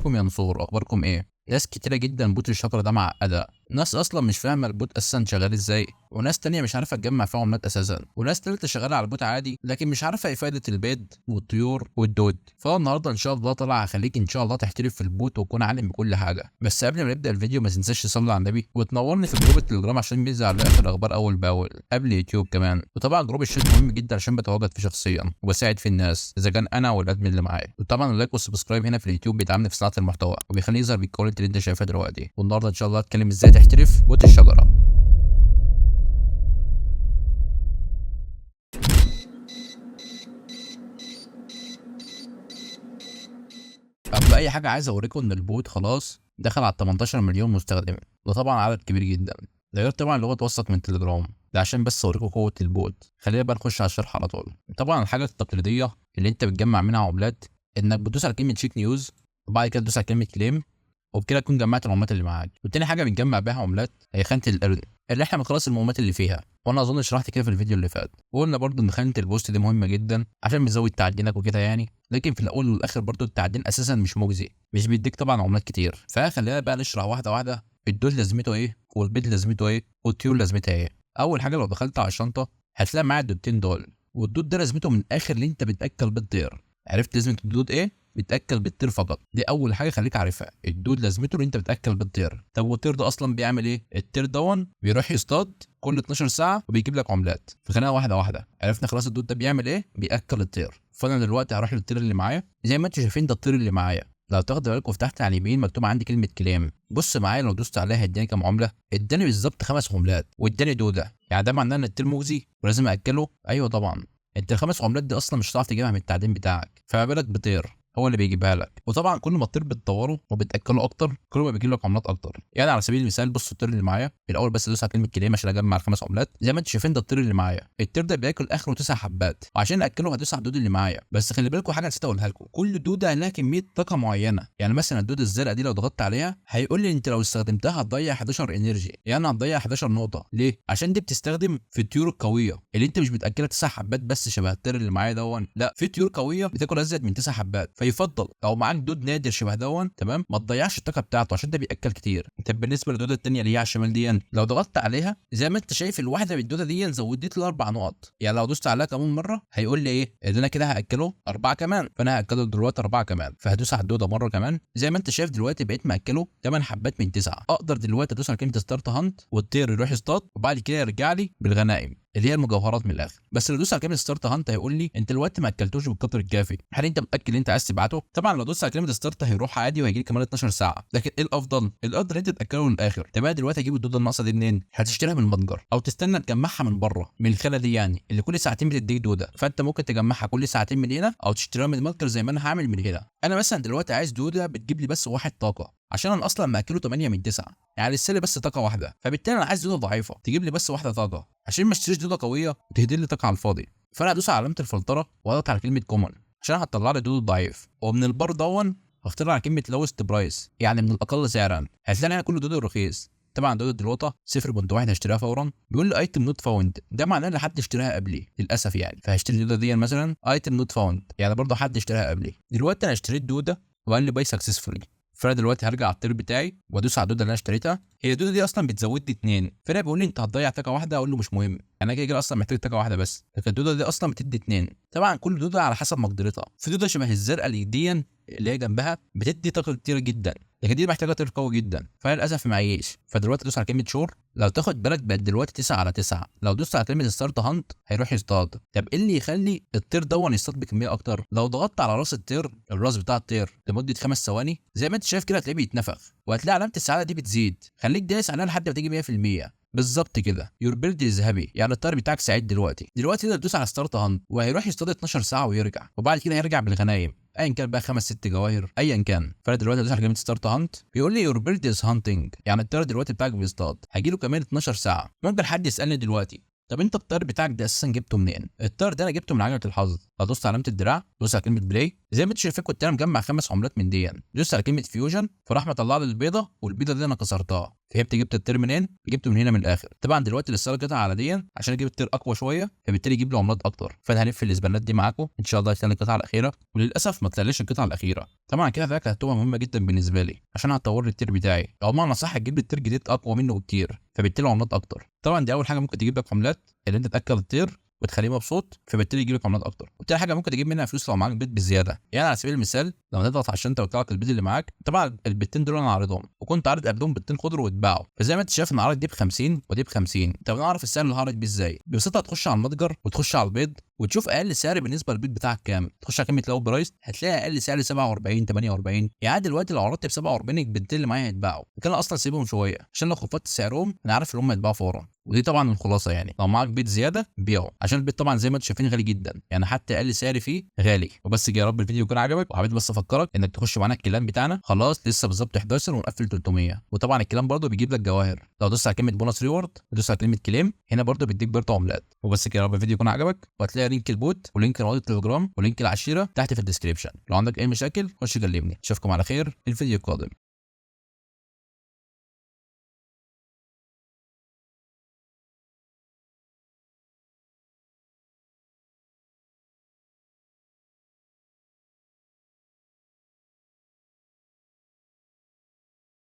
ازيكم يا نصور، اخباركم ايه؟ ناس كتيره جدا بوت الشجره ده معقده، ناس اصلا مش فاهمه البوت اساسا شغال ازاي، وناس تانية مش عارفه تجمع فيه عملات اساسا، وناس تالتة شغاله على البوت عادي لكن مش عارفه ايه فايده البيض والطيور والدود. فالنهارده ان شاء الله طلع هخليك ان شاء الله تحترف في البوت وتكون عالم بكل حاجه. بس قبل ما نبدا الفيديو ما تنساش تصلي على النبي وتنورني في جروب التليجرام عشان بينزل على اخر الاخبار اول باول قبل يوتيوب كمان. وطبعا جروب الشات مهم جدا عشان بتواجد فيه شخصيا وبساعد في الناس اذا كان انا والادمن اللي معايا. وطبعا اللايك والسبسكرايب هنا في اليوتيوب بيدعمني في صناعه المحتوى وبيخليه يظهر بالكواليتي اللي انت شايفها دلوقتي. والنهارده ان شاء الله هتكلم ازاي تحترف بوت الشجره. قبل اي حاجه عايز اوريكم ان البوت خلاص دخل على 18 مليون مستخدم، ده طبعا عدد كبير جدا، ده غير طبعا اللي هو اتوثق من تليجرام. ده عشان بس اوريكم قوه البوت. خلينا بقى نخش على الشرح على طول. طبعا الحاجه التقليديه اللي انت بتجمع منها عملات انك بتدوس على كلمه شيك نيوز وبعد كده تدوس على كلمه كليم، وبكده تكون جمعت العملات اللي معاك. وتاني حاجه بنجمع بيها عملات هي خانه القرن اللي احنا بنخلص المهمات اللي فيها، وانا اظن شرحت كده في الفيديو اللي فات. وقلنا برضو ان خانه البوست دي مهمه جدا عشان بتزود تعدينك وكده يعني، لكن في الاول والاخر برضو التعدين اساسا مش مجزي، مش بيديك طبعا عملات كتير. فخلينا بقى نشرح واحده واحده الدود لازمته ايه والبيض لازمته ايه والطيور لازمتها ايه. اول حاجه لو دخلت على الشنطه هتلاقي معايا الدودتين دول، والدود ده لازمته من الاخر اللي انت بتاكل بالطير. عرفت لازمه الدود ايه؟ بتاكل بالطير فقط. دي اول حاجه خليك عارفها، الدود لازمته ان انت بتاكل بالطير. طب والطير ده اصلا بيعمل ايه؟ الطير دون بيروح يصطاد كل 12 ساعه وبيجيب لك عملات. فخلينا واحده واحده. عرفنا خلاص الدود ده بيعمل ايه؟ بياكل الطير. فانا دلوقتي هروح للطير اللي معايا زي ما انتم شايفين، ده الطير اللي معايا. لو تاخدوا بالكم تحت على اليمين مكتوب عندي كلمه كلام. بص معايا لو دوست عليها اداني كام عمله؟ اداني بالظبط 5 عملات واداني دوده. يعني ده معناه ان الطير مؤذي ولازم اكله؟ ايوه طبعا. انت الخمس عملات دي اصلا مش هتعرف تجيبها من التعدين بتاعك، فما بالك بطير هو اللي بيجيبها لك. وطبعا كل ما الطير بتطوره وبتاكله اكتر كل ما بيجيب لك عملات اكتر. يعني على سبيل المثال بص الطير اللي معايا الاول، بس ادوس على كلمه كلام عشان اجمع ال5 عملات. زي ما انتم شايفين ده الطير اللي معايا، الطير ده بياكل اخره 9 حبات، وعشان اكله هدوس على الدود اللي معايا. بس خلي بالكم حاجه نسيت اقولها لكم، كل دوده لها كميه طاقه معينه. يعني مثلا الدوده الزرقاء دي لو ضغطت عليها هيقول لي انت لو استخدمتها هتضيع 11 انرجي، يعني هتضيع 11 نقطه. ليه؟ عشان دي بتستخدم في الطيور القويه اللي انت مش بتاكلها 9 حبات بس شبه الطير اللي معايا دون، لا، في طيور قويه بتاكل ازيد من 9 حبات. فيفضل لو معاك دود نادر شبه دون تمام ما تضيعش الطاقه بتاعته عشان ده بياكل كتير. طب بالنسبه للدوده الثانيه اللي هي على الشمال دي، لو ضغطت عليها زي ما انت شايف الواحده من الدوده دي زودت لي 4 نقط. يعني لو دوست عليها كمان مره هيقول لي ايه؟ ان انا كده هاكله 4 كمان، فانا هاكله دلوقتي 4 كمان. فهدوس على الدوده مره كمان زي ما انت شايف دلوقتي بقيت ماكله 8 حبات من 9. اقدر دلوقتي ادوس على كلمه ستارت هانت والطير يروح يصطاد وبعد كده يرجع لي بالغنائم اللي هي المجوهرات من الاخر. بس لو دوست على كلمه ستارت هانت هيقول لي انت دلوقتي ما اكلتوش بالقدر الكافي، هل انت متاكد ان انت عايز تبعته؟ طبعا لو دوست على كلمه ستارت هيروح عادي وهيجي لي كمان 12 ساعه، لكن ايه الافضل؟ الافضل انت تاكله للاخر. طب دلوقتي اجيب الدوده الناقصه دي منين؟ هتشتريها من المتجر او تستنى تجمعها من بره من الخاله دي، يعني اللي كل ساعتين بتديك دوده. فانت ممكن تجمعها كل ساعتين من هنا او تشتريها من المتجر زي ما انا هعمل من هنا. انا مثلا دلوقتي عايز دوده بتجيب لي بس 1 طاقه عشان انا اصلا ماكله 8 من 9، يعني لسه لي بس طاقه واحده. فبالتالي انا عايز دوده ضعيفه تجيب لي بس 1 طاقه عشان ما اشتريش دوده قويه وتهدر لي طاقه على الفاضي. فانا هدوس على علامه الفلتره واضغط على كلمه كومن عشان هتطلع لي دود ضعيف. ومن البار دون هختار على كلمه لوست برايس يعني من الاقل سعرا. هتلاقي هنا كل دود رخيص. طبعا دود الوطه 0.1 هشتريها فورا. بيقول لي ايتم نوت فاوند، ده معناه ان حد اشتراها قبلي للاسف يعني. فهشتري الدوده دي مثلا ايتم نوت فاوند يعني برضه حد اشتراها قبلي. دلوقتي انا اشتريت دوده وقال لي باي سكسسفولي. فانا دلوقتي هرجع على الطير بتاعي وادوس على الدوده اللي انا اشتريتها. هي الدوده دي اصلا بتزود لي 2، فانا بيقول لي انت هتضيع طاقه واحده. اقول له مش مهم، انا كده كده اصلا محتاج طاقه واحده بس، لكن الدوده دي اصلا بتدي 2. طبعا كل دوده على حسب مقدرتها. في دوده شبه الزرقاء اللي هي جنبها بتدي طاقه كتير جدا، لكن دي محتاجه طير قوي جدا، فانا للاسف معيش. فدلوقتي ادوس على كلمه شور. لو تاخد بالك بقت دلوقتي 9 على 9. لو دوست على كلمه ستارت هانت هيروح يصطاد. طب ايه اللي يخلي الطير دون يصطاد بكميه اكتر؟ لو ضغطت على راس الطير، الراس بتاع الطير لمده 5 ثواني زي ما انت شايف كده هتلاقيه بيتنفخ وهتلاقي علامه السعاده دي بتزيد. خليك دايس عليها لحد ما تيجي 100%. بالظبط كده، يور بيرد از هابي يعني الطير بتاعك سعيد. دلوقتي تقدر تدوس على ستارت هانت وهيروح يصطاد 12 ساعه ويرجع، وبعد كده هيرجع بالغنايم ايا كان بقى 5 6 جواهر ايا كان. فانا دلوقتي ادوس على كلمه ستارت هانت بيقول لي يور بيرد از هانتنج يعني الطير دلوقتي بتاعك بيصطاد، هيجي له كمان 12 ساعه. ممكن حد يسالني دلوقتي طب انت الطير بتاعك ده اساسا جبته منين؟ الطير ده انا جبته من عجله الحظ. لو دوست علامه الدراع دوس على كلمه بلاي زي ما انتوا شايفين كنت انا مجمع 5 عملات من دي، دوست على كلمه فيوجن فراح مطلع لي البيضه، والبيضه دي انا كسرتها. فهمت جبت التير منين؟ جبته من هنا من الاخر. طبعا دلوقتي لسه قطع على دي عشان اجيب التير اقوى شويه، فبالتالي يجيب لي عملات اكتر. فانا هلف الاسبانات دي معاكم ان شاء الله عشان القطعه الاخيره، وللاسف ما طلعليش القطعه الاخيره. طبعا كده كانت هتبقى مهمه جدا بالنسبه لي عشان هتطور لي التير بتاعي، او بمعنى صح تجيب لي التير جديد اقوى منه بكتير، فبالتالي عملات اكتر. طبعا دي اول حاجه ممكن تجيب لك عملات، اللي انت تاكل التير وتخليه مبسوط، فبالتالي يجيب لك عملات اكتر. وتاني حاجه ممكن تجيب منها فلوس لو معاك بيت بالزياده. يعني على سبيل المثال لو تضغط عشان توقع لك البيت اللي معاك، طبعا البيتين دول انا عارضهم، وكنت عارض قبلهم بيتين خضر واتباعوا، فزي ما انت شايف انا عارض دي ب 50 ودي ب 50. طب انا اعرف السعر اللي هعرض بيه ازاي؟ ببساطه هتخش على المتجر وتخش على البيض وتشوف اقل سعر بالنسبه للبيت بتاعك كام، تخش على كلمه لو برايس هتلاقي اقل سعر 47 48. يعني دلوقتي لو عرضت ب 47 البنتين اللي معايا هيتباعوا، كان اصلا سيبهم شويه عشان لو خفضت سعرهم انا عارف ان هم هيتباعوا فورا. ودي طبعا الخلاصه، يعني لو معاك بيت زياده بيعه، عشان البيت طبعا زي ما انتم شايفين غالي جدا، يعني حتى اقل سعر فيه غالي. وبس كده، يا رب الفيديو يكون عجبك، وحبيت بس افكرك انك تخش معانا الكلان بتاعنا، خلاص لسه بالظبط 11 ونقفل 300. وطبعا الكلام برده بيجيب لك جواهر، لو دوست على كلمه بونص ريورد ودوست على كلمه كليم هنا برده بيديك برضه عملات. وبس كده، يا رب الفيديو يكون عجبك، وهتلاقي لينك البوت ولينك روابط التليجرام ولينك العشيره تحت في الديسكربشن. لو عندك اي مشاكل خش كلمني. اشوفكم على خير الفيديو القادم.